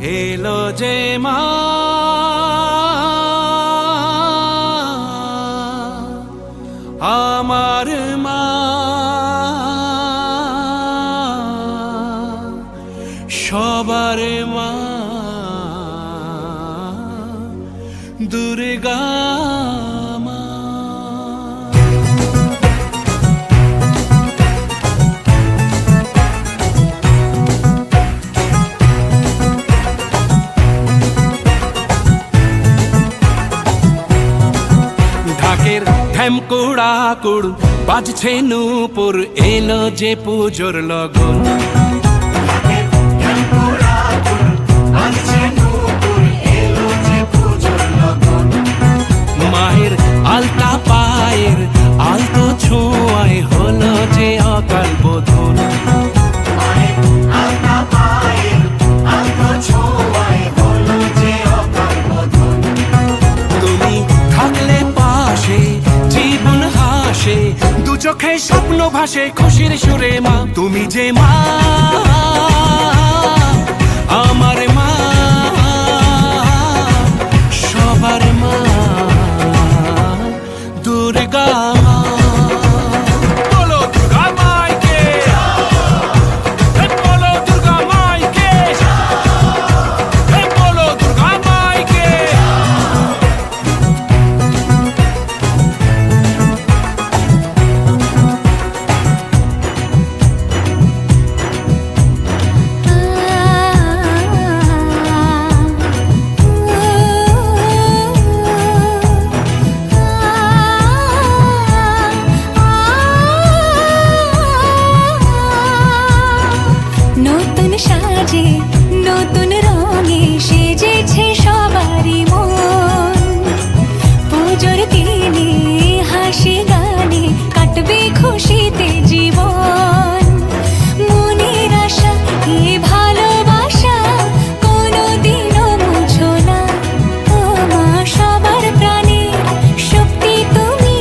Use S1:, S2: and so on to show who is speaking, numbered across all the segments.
S1: এলো যে মা আমার মা সবার মা দুর্গা মা। ঢাকের ঢ্যামকুড়া কুড় বাজছে নূপুর এলো যে পুজোর লগন। মায়ের আলতা পায়ের আলতো ছোঁয়ায় হলো যে অকাল বোধন। তুমি থাকলে পাশে জীবন হাসে দু চোখে স্বপ্ন ভাসে খুশির সুরে মা। তুমি যে মা আমার মা সবার মা দুর্গা মা। বলো দুর্গা মাইকে, বলো দুর্গা মাইকে, বলো দুর্গা মাইকে।
S2: নতুন সাজে নতুন রঙে সেজেছে সবারই মন। পুজোর দিনে হাসি গানে কাটবে খুশিতে জীবন। মনের আশা এ ভালোবাসা কোনোদিনও মুছো না। ও মা সবার প্রাণে শক্তি তুমি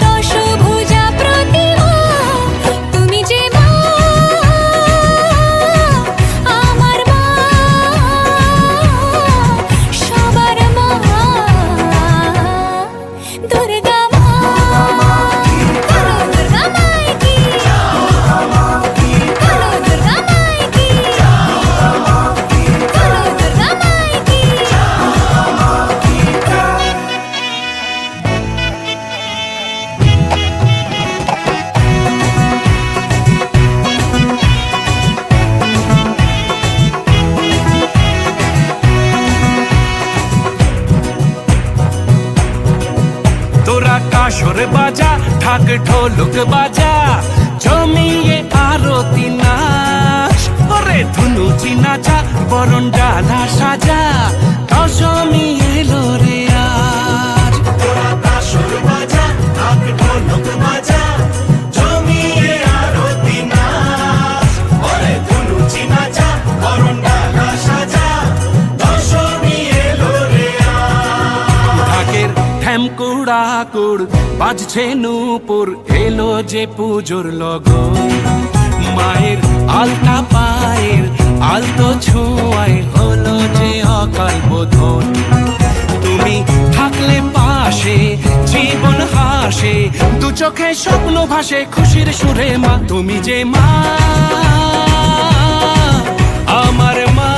S2: দশভুজা প্রতিমা। তুমি যে মা আমার মা সবার মা দুর্গা মা। বলো দুর্গা মাইকি, বলো দুর্গা মাইকি, বলো দুর্গা মাইকি।
S1: তোরা কাসর বাজা ঢাক ঢোলক বাজা জমিয়ে আরতি নাচ। ওরে ধুনুচি নাচা বরণ ডালা সাজা দশমী এলো রে আজ। তোরা কাসর বাজা ঢাক ঢোলক বাজা জমিয়ে আরতি নাচ। ওরে ধুনুচি নাচা বরণ ডালা সাজা দশমী এলো রে আজ। ঢাকের ঢ্যামকুড়া কুড় বাজছে নূপুর এলো যে পুজোর লগন। মায়ের আলতা পায়ের আলতো ছোঁয়ায় হলো যে অকাল বোধন। তুমি থাকলে পাশে জীবন হাসে দু চোখে স্বপ্ন ভাসে খুশির সুরে মা। তুমি যে মা আমার মা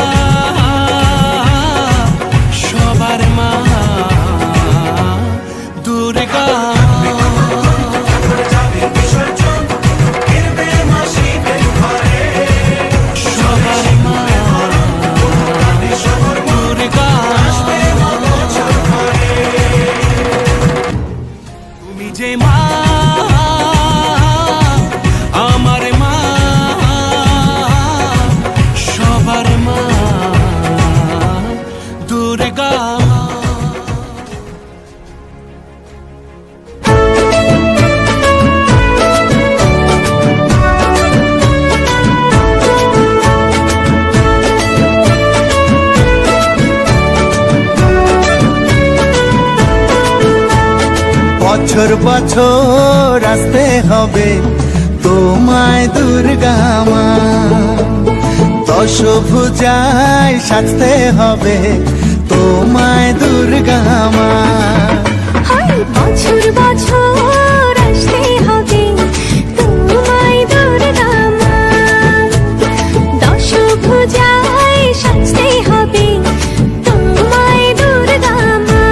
S1: সবার মা দুর্গা যে মা আমার মা সবার মা দুর্গা মা।
S3: বছর বছর আসতে হবে তোমায় দুর্গা মা। দশভুজায় সাজতে হবে তোমায় দুর্গা মা।
S2: বছর বছর আসতে হবে তোমায় দুর্গা মা। দশভুজায় সাজতে হবে তোমায় দুর্গা মা।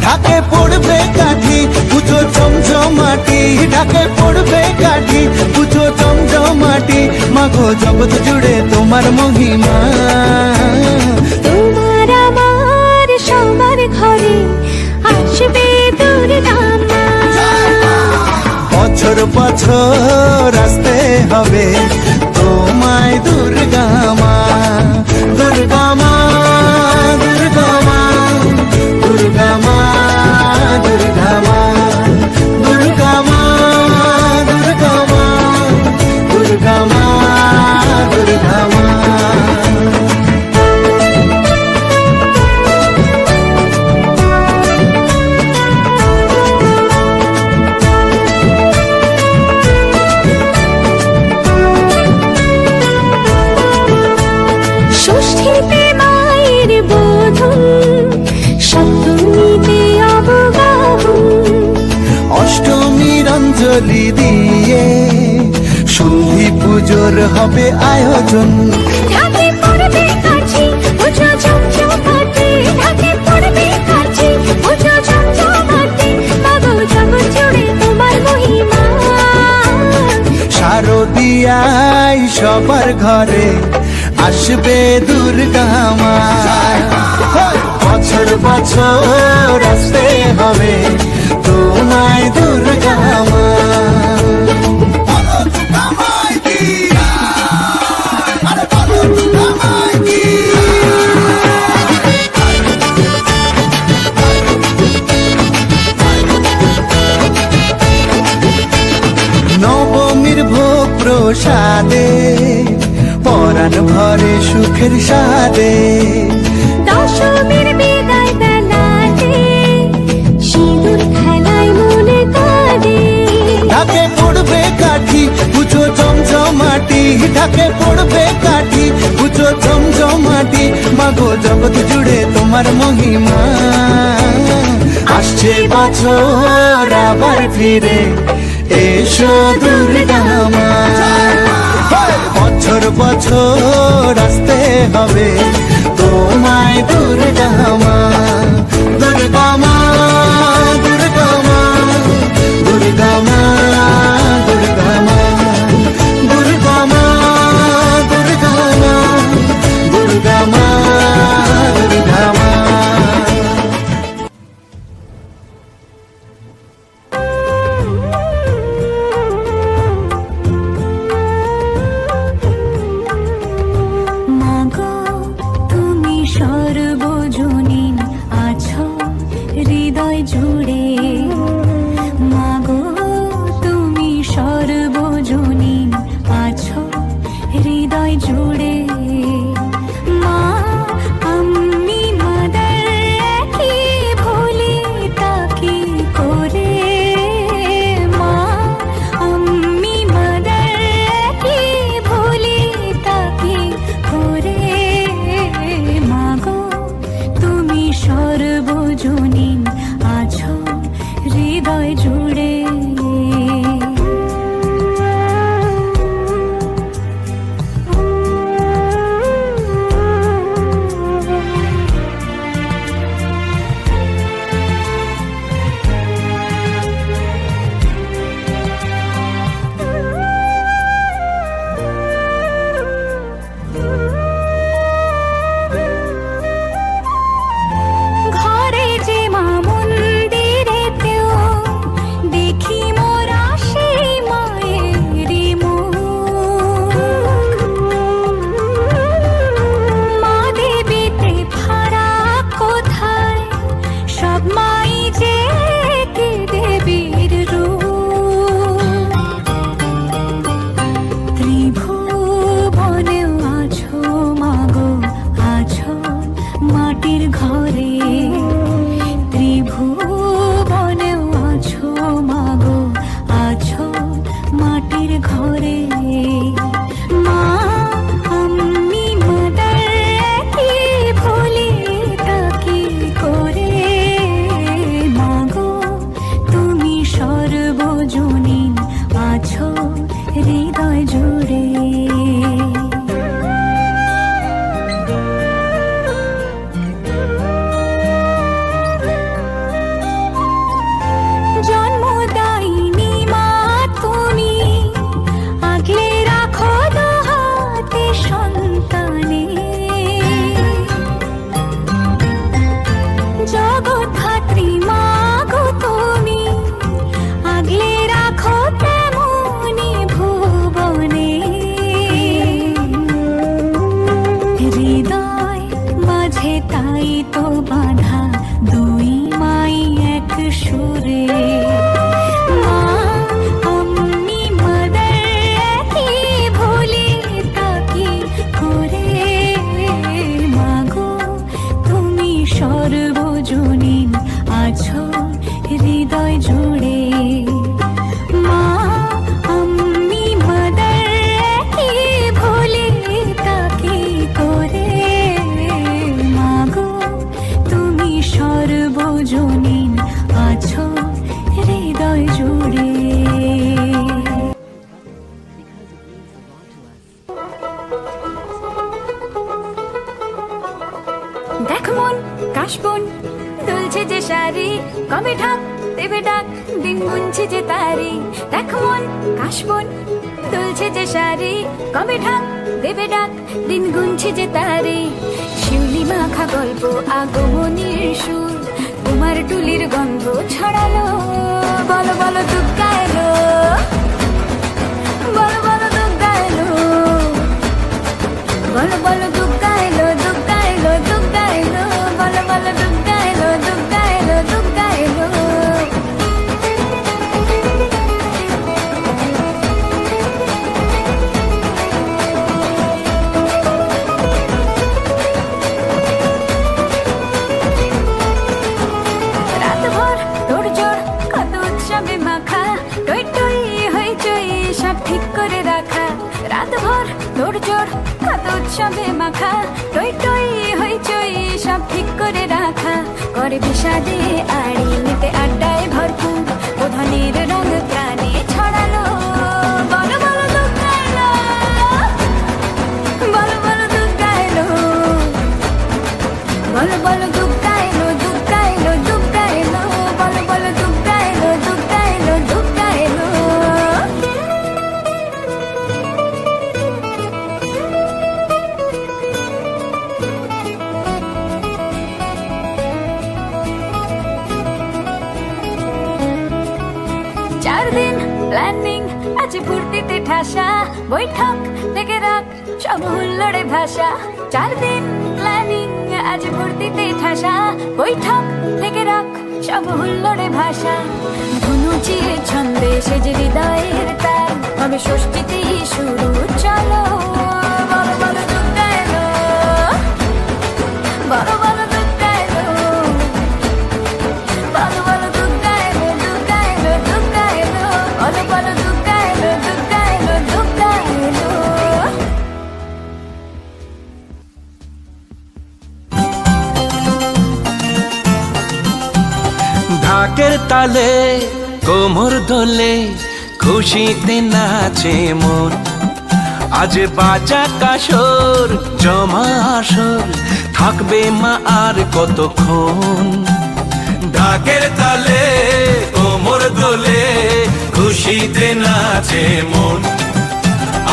S3: ঢাকে পড়বে কাঠি পুজো জমজমাটি, ঢাকে পড়বে কাঠি পুজো জমজমাটি, মাগো জগৎ জুড়ে তোমার মহিমা।
S2: তোমার আমার সবার ঘরে আসবে দুর্গা মা।
S3: বছর বছর আসতে হবে তোমায় দুর্গা মা। দুর্গা মা দুর্গা মা দুর্গা মা দুর্গা মা দুর্গা মা দুর্গা মা দুর্গা মা দুর্গা মা।
S2: ষষ্ঠীতে মায়ের বোধন, সপ্তমীতে অবগাহন,
S3: অষ্টমীর অঞ্জলি দিয়ে সন্ধি পুজোর হবে আয়োজন।
S2: ঢাকে পড়বে কাঠি পুজো জমজমাটি, ঢাকে পড়বে কাঠি পুজো জমজমাটি, মাগো জগৎ জুড়ে তোমার মহিমা।
S3: শারদিয়ায় সবার ঘরে আসবে দুর্গা মা। বছর বছর আসতে হবে তোমায় দুর্গা মা। নবমীর ভোগ প্রসাদে পরাণ ভরে সুখের সাদে,
S2: দশমীর বিদায় বেলাতে সিঁদুর খেলায় মনে কাঁদে।
S3: ঢাকে পড়বে কাঠি পুজো জমজমাটি, ঢাকে পড়বে কাঠি পুজো জমজমাটি, মাগো জগৎ জুড়ে তোমার মহিমা। আসছে বছর আবার ফিরে এসো দুর্গা মা। বছর বছর আসতে হবে তোমায় দুর্গা মা। দুর্গা মা দুর্গা মা দুর্গা মা দুর্গা মা দুর্গা মা দুর্গা মা দুর্গা মা দুর্গা মা।
S2: মাগো তাই তো বাঁধা দুই মাই এক সুরে। মা আমি মাদার একই ভুলি তাকে করে। মাগো তুমি সর্বজনীন আছো হৃদয় জুড়ে। মা আমি মাদার একই ভুলি তাকে করে। মাগো তুমি সর্বজনীন আছো হৃদয় জুড়ে। দেখ মন কাশবন দুলছে যে শাড়ি, কবে ঢাক দেবে ডাক দিন গুনছে যে তারি। দেখ মন কাশবন দুলছে যে শাড়ি, কবে ঢাক দেবে ডাক দিন গুনছে যে তারি। শিউলি মাখা গল্প আগমনীর সুর, তোমার টুলির গন্ধ ছড়ালো। বলো বলো দুগ্গা এলো, বলো বলো দুগ্গা এলো, বলো বলো দুগ্গা এলো, দুগ্গা এলো, দুগ্গা এলো, বলো বলো দুগ্গা এলো, দুগ্গা এলো, দুগ্গা এলো। রাতভর তোড়জোড় কত উৎসবে মাখা, টই টই হইচই সব ঠিক করে রাখা। রাতভর তোড়জোড় কত উৎসবে মাখা, টই টই হইচই সব ঠিক করে রাখা। করে বিষাদে আড়ি নিতে আড্ডায় ভরপুর, প্রধানের রঙ প্রাণে ছড়ালো। বলো বলো দুগ্গা এলো, বলো বলো দুগ্গা এলো, বলো বলো দুগ্গা এলো, দুগ্গা এলো, দুগ্গা এলো, বলো বলো দুগ্গা এলো, দুগ্গা এলো, দুগ্গা এলো। চার দিন প্ল্যানিং আছে ফুর্তিতে ঠাসা, বৈঠক থেকে রাখ সব হুল্লোড়ে ভাষা। চার দিন প্ল্যানিং আছে ফুর্তিতে ঠাসা, বৈঠক থেকে রাখ সব হুল্লোড়ে ভাষা। ধনুচির ছন্দে সেজে হৃদয়ের তার, হবে ষষ্ঠীতেই শুরু চলো। বলো বলো দুগ্গা এলো, বলো বলো দুগ্গা এলো, বলো বলো দুগ্গা এলো, দুগ্গা এলো, দুগ্গা এলো, বলো বলো দুগ্গা এলো, দুগ্গা এলো, দুগ্গা এলো।
S1: ঢাকের তালে কোমর দোলে খুশিতে নাচে মন। আজ বাজা কাসর জমা আসর, থাকবে মা আর কতক্ষণ। ঢাকের তালে কোমর দোলে খুশিতে নাচে মন।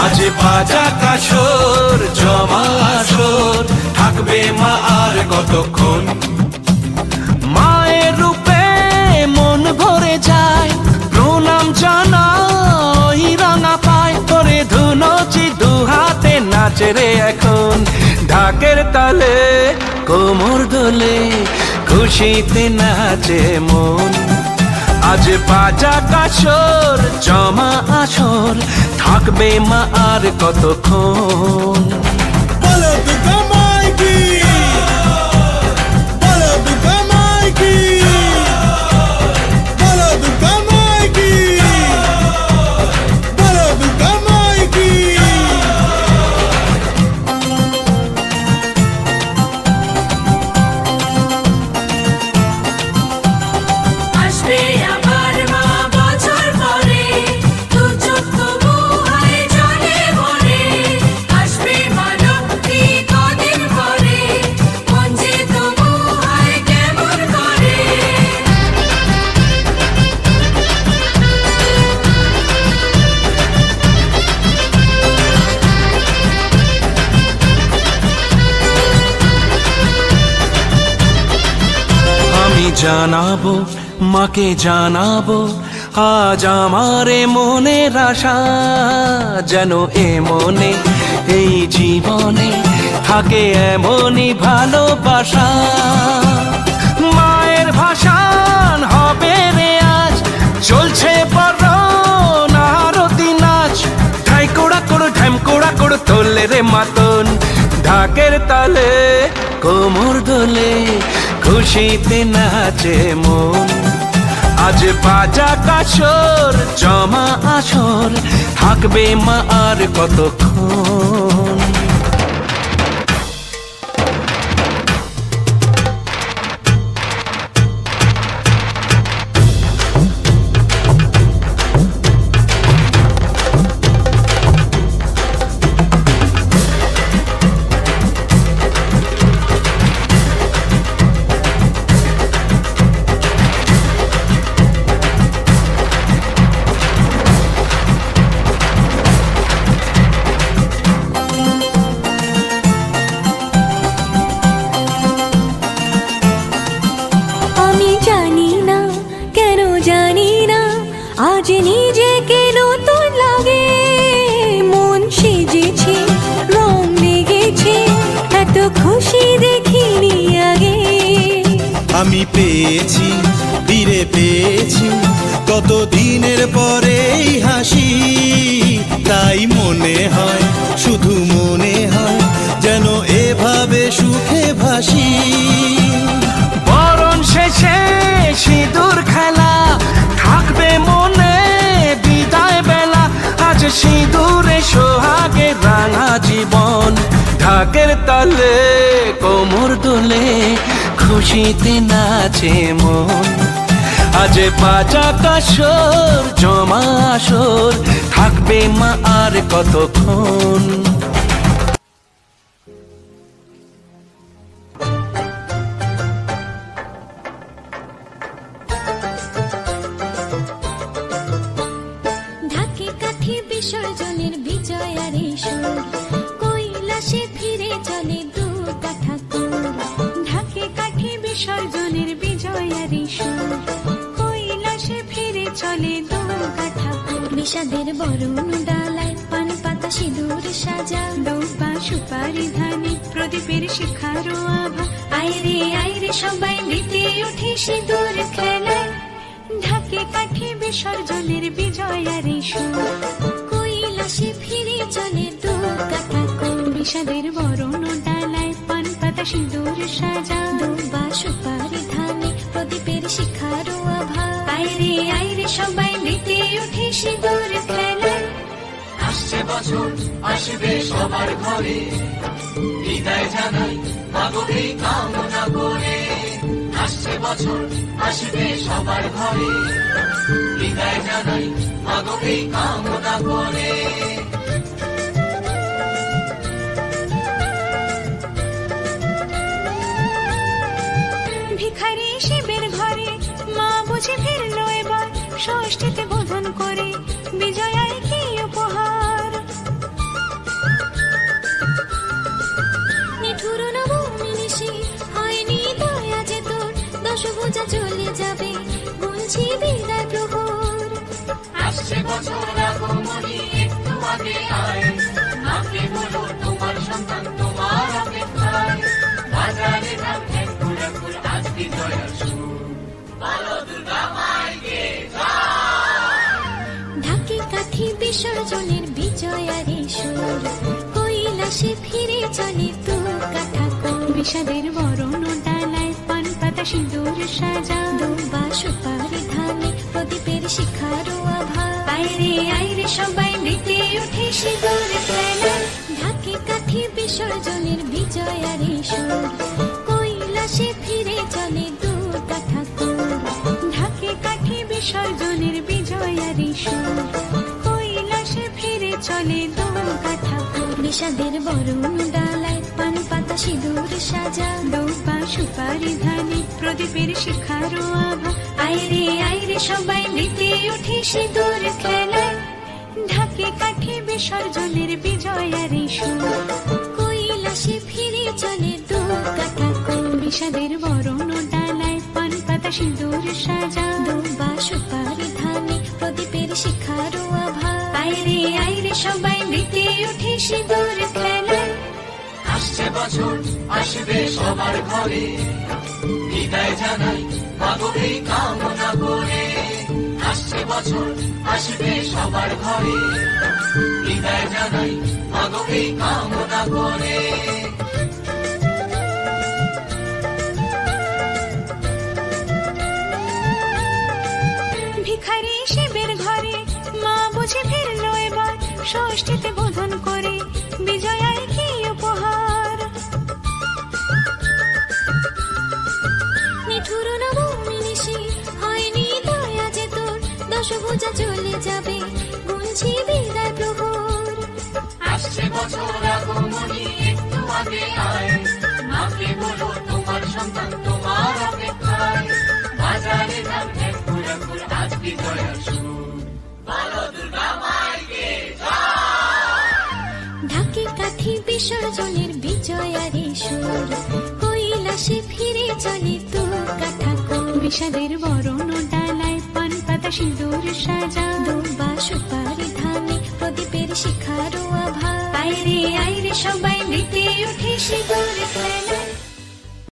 S1: আজ বাজা কাসর জমা আসর, থাকবে মা আর কতক্ষণ। মায়ের রূপে মন ভরে যায়, প্রণাম জানাই রাঙা পায়। করে ধুনুচি দু হাতে নাচে রে এখন। ঢাকের তালে কোমর দোলে খুশিতে নাচে মন। আজ বাজা কাসর জমা আসর, থাকবে মা আর কতক্ষণ।
S3: বলো দুর্গা মাইকি, বলো দুর্গা মাইকি, বলো দুর্গা মাইকি, বলো দুর্গা মাইকি।
S2: আসবে আবার মা বছর পরে, দু চোখ তবু হয় জলে ভরে। আসবে মা লক্ষ্মী কদিন পরে, মন যে তবু হয় কেমন করে।
S1: আমি জানাবো মাকে জানাবো, আজ আমারে মনের আশা। যেন এ মনে এই জীবনে থাকে এমনই ভালোবাসা। মায়ের ভাষান হবে রে আজ, চলছে বরণ আরতি নাচ। ঢাই কোড়া কোড় ঢ্যাম কোড়া কোড় তোলে রে মাতন, ঢাকের তালে কোমর দোলে, খুশিতে নাচে মন। আজ বাজা কাসর জমা আসর, থাকবে মা আর কতক্ষণ।
S2: আজ নিজেকে নতুন লাগে, মন সেজেছে রং লেগেছে, এত খুশি দেখিনি আগে।
S3: আমি পেয়েছি ফিরে পেয়েছি কত দিনের পরে এই হাসি, তাই মনে হয় শুধু মনে হয় যেন এভাবে সুখে ভাসি।
S1: বরণ শেষে সিঁদুর খেলা থাকবে মনে বিদায় বেলা, আজ সিঁদুরে সোহাগে রাঙা জীবন। ঢাকের তালে কোমর দোলে, খুশিতে নাচে মন। আজ বাজা কাসর জমা আসর, থাকবে মা আর কতক্ষণ।
S2: বিসর্জনের বিজয়ারে সুর, কৈলাসে ফিরে চলে দুর্গা ঠাকুর। ঢাকে কাঠে বিসর্জনের বিজয়ারে সুর, কৈলাসে ফিরে চলে দুর্গা ঠাকুর। বিষাদের বরণ ডালায় পান পাতা সিঁদুর সাজা, দৌপা সুপারি ধানে প্রদীপের শিখারো আভা। আইরে সবাই মেতে উঠে সিঁদুর খেলায়, ঢাকে কাঠে বিসর্জনের বিজয়ারে সুর, কৈলাসে ফিরে চলে দুর্গা ঠাকুর। বিষাদের বরণ ডালায় পান পাতা সিঁদুর সাজা, দুর্বা সুপারি ধানে প্রদীপের শিখারো আভা। আইরে সবাই মেতে উঠে সিঁদুর খেলায়।
S4: আসছে বছর আসবে সবার ঘরে, বিদায় জানাই মাগো এই কামনা করে। আসছে বছর আসবে সবার ঘরে, বিদায় জানাই মাগো এই কামনা করে।
S2: ভিখারি শিবের ঘরে মা বুঝে ফিরলো এবার, ষষ্ঠীতে বোধন করে বিজয়ায় কি উপহার। নিঠুর নবমী নিশি হয়নি দয়া যে তোর, দশভুজা চলে যাবে গুনছি বিদায় প্রহর।
S4: আসছে বছর আগমনী একটু আগে আয়, মাকে বলো তোমার সন্তান তোমার অপেক্ষায়। বাজারে ধাম এক কুড়াকুর আজ বিজয়ার সুর, বলো দুর্গা মাইকে
S2: ঢাকে কাঠি বিসর্জনের বিজয়ারে সুর, কৈলাসে ফিরে চলে দুর্গা ঠাকুর। বিষাদের বরণ ডালায় পান পাতা সিঁদুর সাজা, দুর্বা সুপারি ধানে প্রদীপের শিখারো আভা। আইরে সবাই মেতে উঠে সিঁদুর খেলায়, ঢাকে কাঠি বিসর্জনের বিজয়ারে সুর, কৈলাসে ফিরে চলে দুর্গা ঠাকুর। ঢাকে কাঠি বিসর্জনের বিজয়ারে সুর, কৈলাসে ফিরে চলে দুর্গা ঠাকুর। বিষাদের বরণ ডালায় পান পাতা সিঁদুর সাজা, দৌপা সুপারি ধানে প্রদীপের শিখারো আভা। আইরে সবাই মেতে উঠে সিঁদুর খেলায়, ঢাকে কাঠে বিসর্জনের বিজয়ারে সুর, কৈলাসে ফিরে চলে দুর্গা ঠাকুর। বিষাদের বরণ ডালায় পান পাতা সিঁদুর সাজা, দৌবা সুপারি ধানে প্রদীপের শিখারো আভা। আইরে সবাই মেতে উঠে সিঁদুর খেলায়।
S4: আসছে বছর আসবে সবার ঘরে, বিদায় জানাই মাগো এই কামনা করে। আসছে বছর আসবে সবার ঘরে, বিদায় জানাই মাগো এই কামনা করে।
S2: ভিখারি শিবের ঘরে মা বুঝে ফিরলো এবার, ষষ্ঠীতে বোধন করে বিজয়ায় কি উপহার। নিঠুর নবমী নিশি হয়নি দয়া যে তোর, দশভুজা চলে যাবে গুনছি বিদায় প্রহর।
S4: আসছে বছর আগমনী একটু আগে আয়, মাকে বলো তোমার সন্তান তোমার অপেক্ষায়। বাজারে ধান ফুল ফুল আজ বিজয়ের সুর, বলো দুর্গা মাইকে
S2: ঢাকি কাঠি বিসর্জনের বিজয়ারে সুর, কৈলাসে ফিরে চলে তো কাঠা কোল। বিষাদের বরণ ডালায় পান পাতা সিঁদুর সাজা, দুর্বা সুপারি ধানে প্রদীপের শিখারো আভা। আইরে সবাই মেতে উঠে সিঁদুর